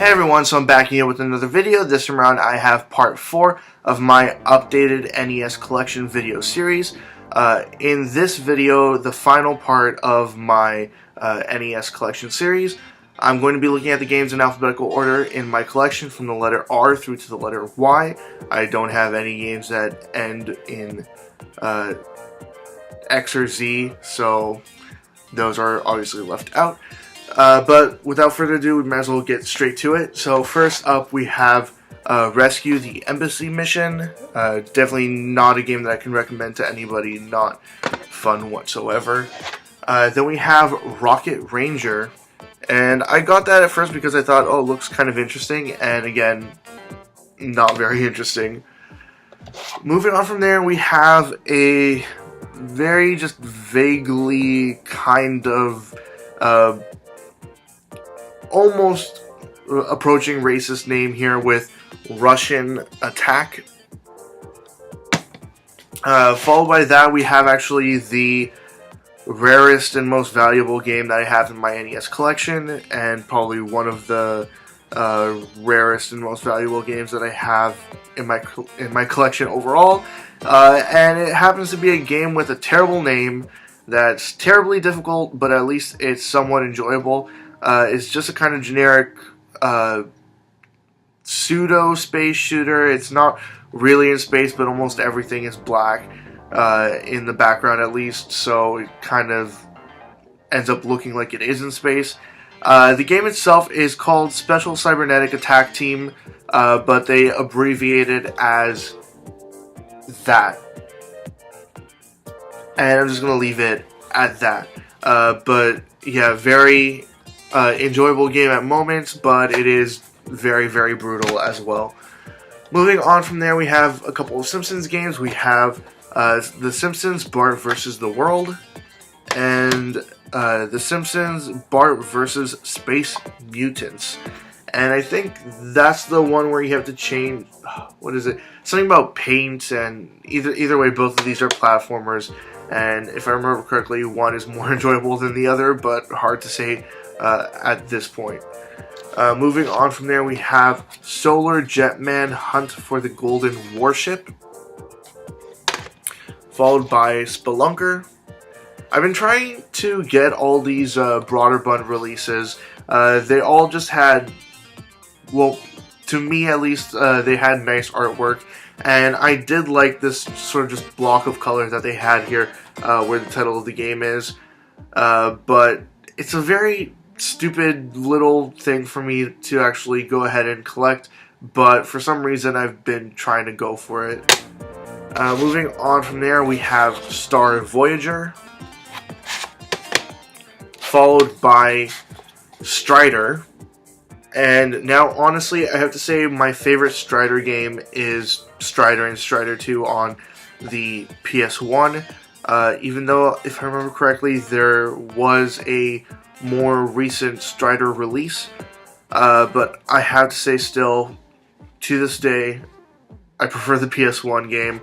Hey everyone, so I'm back here with another video. This time around I have part 4 of my updated NES collection video series. In this video, the final part of my NES collection series, I'm going to be looking at the games in alphabetical order in my collection from the letter R through to the letter Y. I don't have any games that end in X or Z, so those are obviously left out. But without further ado, we might as well get straight to it. So first up, we have Rescue the Embassy Mission. Definitely not a game that I can recommend to anybody, not fun whatsoever. Then we have Rocket Ranger. And I got that at first because I thought, oh, it looks kind of interesting. And again, not very interesting. Moving on from there, we have a very just vaguely kind of almost approaching racist name here with Russian Attack. Followed by that, we have actually the rarest and most valuable game that I have in my NES collection, and probably one of the rarest and most valuable games that I have in my collection overall. And it happens to be a game with a terrible name that's terribly difficult, but at least it's somewhat enjoyable. It's just a kind of generic pseudo-space shooter. It's not really in space, but almost everything is black in the background at least, so it kind of ends up looking like it is in space. The game itself is called Special Cybernetic Attack Team, but they abbreviate it as that. And I'm just going to leave it at that. But yeah, very enjoyable game at moments, but it is very, very brutal as well. Moving on from there, we have a couple of Simpsons games. We have The Simpsons Bart vs. the World, and The Simpsons Bart vs. Space Mutants. And I think that's the one where you have to change, what is it? Something about paint, and either way, both of these are platformers. And if I remember correctly, one is more enjoyable than the other, but hard to say at this point. Moving on from there, we have Solar Jetman Hunt for the Golden Warship, followed by Spelunker. I've been trying to get all these broader bund releases. They all just had, well, to me at least, they had nice artwork. And I did like this sort of just block of color that they had here, where the title of the game is. But it's a very stupid little thing for me to actually go ahead and collect. But for some reason, I've been trying to go for it. Moving on from there, we have Star Voyager, followed by Strider. And now, honestly, I have to say my favorite Strider game is Strider and Strider 2 on the PS1. Even though, if I remember correctly, there was a more recent Strider release. But I have to say still, to this day, I prefer the PS1 game.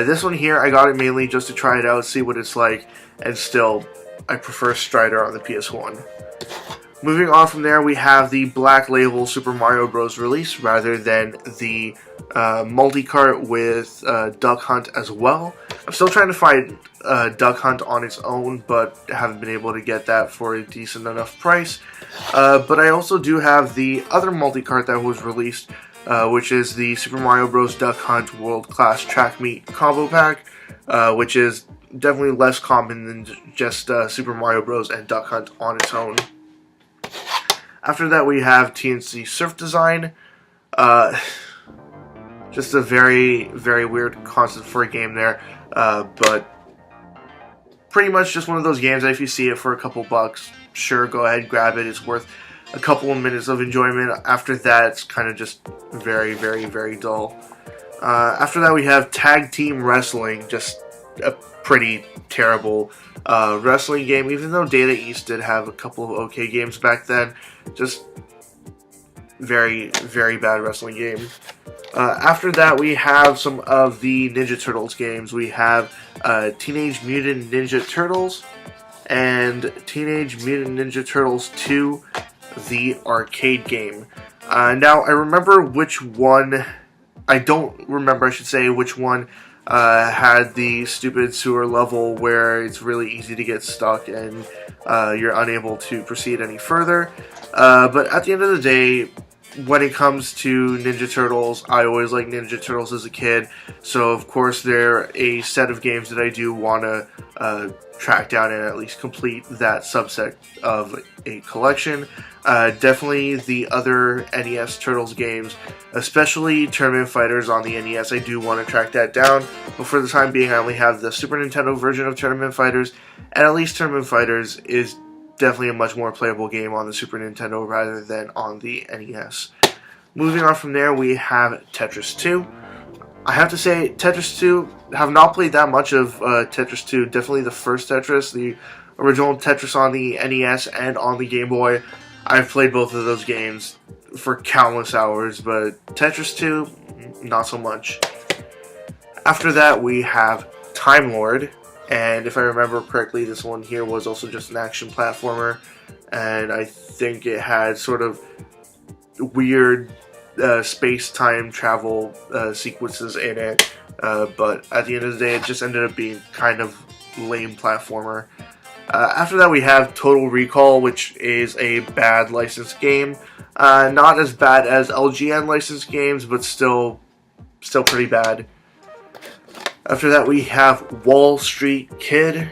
This one here, I got it mainly just to try it out, see what it's like, and still, I prefer Strider on the PS1. Moving on from there, we have the Black Label Super Mario Bros. Release, rather than the multi-cart with Duck Hunt as well. I'm still trying to find Duck Hunt on its own, but haven't been able to get that for a decent enough price. But I also do have the other multi-cart that was released, which is the Super Mario Bros. Duck Hunt World Class Track Meet Combo Pack, which is definitely less common than just Super Mario Bros. And Duck Hunt on its own. After that, we have TNC Surf Design. Just a very, very weird concept for a game there, but pretty much just one of those games that if you see it for a couple bucks, sure, go ahead, grab it. It's worth a couple of minutes of enjoyment. After that, it's kind of just very, very, very dull. After that, we have Tag Team Wrestling, just a pretty terrible wrestling game, even though Data East did have a couple of okay games back then. Just very, very bad wrestling game. After that, we have some of the Ninja Turtles games. We have Teenage Mutant Ninja Turtles and Teenage Mutant Ninja Turtles 2, the arcade game. Now, I remember which one, I don't remember, I should say, which one had the stupid sewer level where it's really easy to get stuck and you're unable to proceed any further. But at the end of the day, when it comes to Ninja Turtles, I always liked Ninja Turtles as a kid, so of course they're a set of games that I do want to track down and at least complete that subset of a collection. Definitely the other NES Turtles games, especially Tournament Fighters on the NES, I do want to track that down, but for the time being I only have the Super Nintendo version of Tournament Fighters, and at least Tournament Fighters is definitely a much more playable game on the Super Nintendo rather than on the NES. Moving on from there, we have Tetris 2. I have to say, Tetris 2, have not played that much of Tetris 2. Definitely the first Tetris, the original Tetris on the NES and on the Game Boy. I've played both of those games for countless hours, but Tetris 2, not so much. After that, we have Time Lord. And if I remember correctly, this one here was also just an action platformer, and I think it had sort of weird space-time travel sequences in it, but at the end of the day, it just ended up being kind of lame platformer. After that, we have Total Recall, which is a bad licensed game. Not as bad as LGN licensed games, but still pretty bad. After that, we have Wall Street Kid,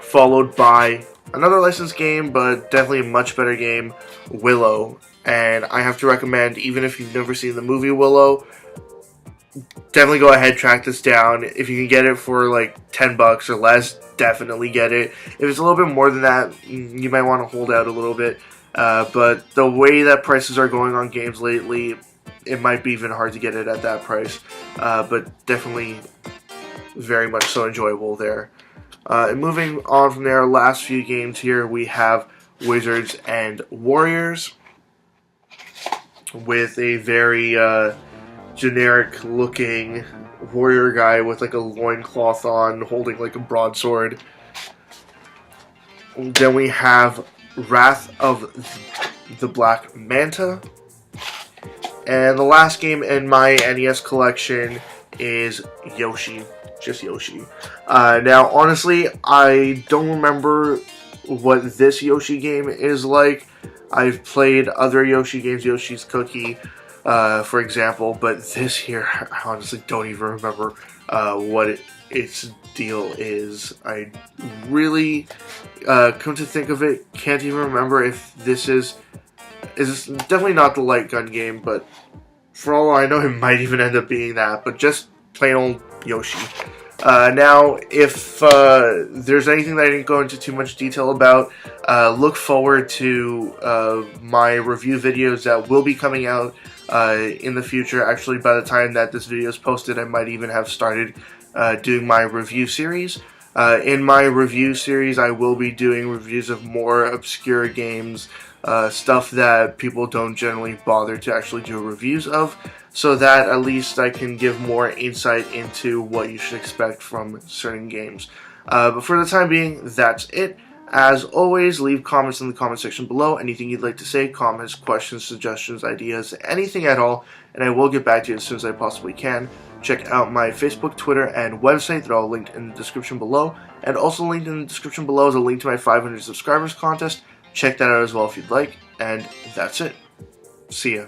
followed by another licensed game, but definitely a much better game, Willow. And I have to recommend, even if you've never seen the movie Willow, definitely go ahead, track this down. If you can get it for like $10 or less, definitely get it. If it's a little bit more than that, you might want to hold out a little bit. But the way that prices are going on games lately, it might be even hard to get it at that price, but definitely very much so enjoyable there. And moving on from there, last few games here, we have Wizards and Warriors, with a very generic looking warrior guy with like a loincloth on, holding like a broadsword. Then we have Wrath of the Black Manta. And the last game in my NES collection is Yoshi. Just Yoshi. Now, honestly, I don't remember what this Yoshi game is like. I've played other Yoshi games, Yoshi's Cookie, for example, but this here, I honestly don't even remember what its deal is. I really, come to think of it, can't even remember if this is definitely not the light gun game, but for all I know, it might even end up being that, but just plain old Yoshi. Now, if there's anything that I didn't go into too much detail about, look forward to my review videos that will be coming out in the future. Actually, by the time that this video is posted, I might even have started doing my review series. In my review series, I will be doing reviews of more obscure games, stuff that people don't generally bother to actually do reviews of, so that at least I can give more insight into what you should expect from certain games. But for the time being, that's it. As always, leave comments in the comment section below. Anything you'd like to say, comments, questions, suggestions, ideas, anything at all, and I will get back to you as soon as I possibly can. Check out my Facebook, Twitter, and website. They're all linked in the description below. And also linked in the description below is a link to my 500 subscribers contest. Check that out as well if you'd like. And that's it. See ya.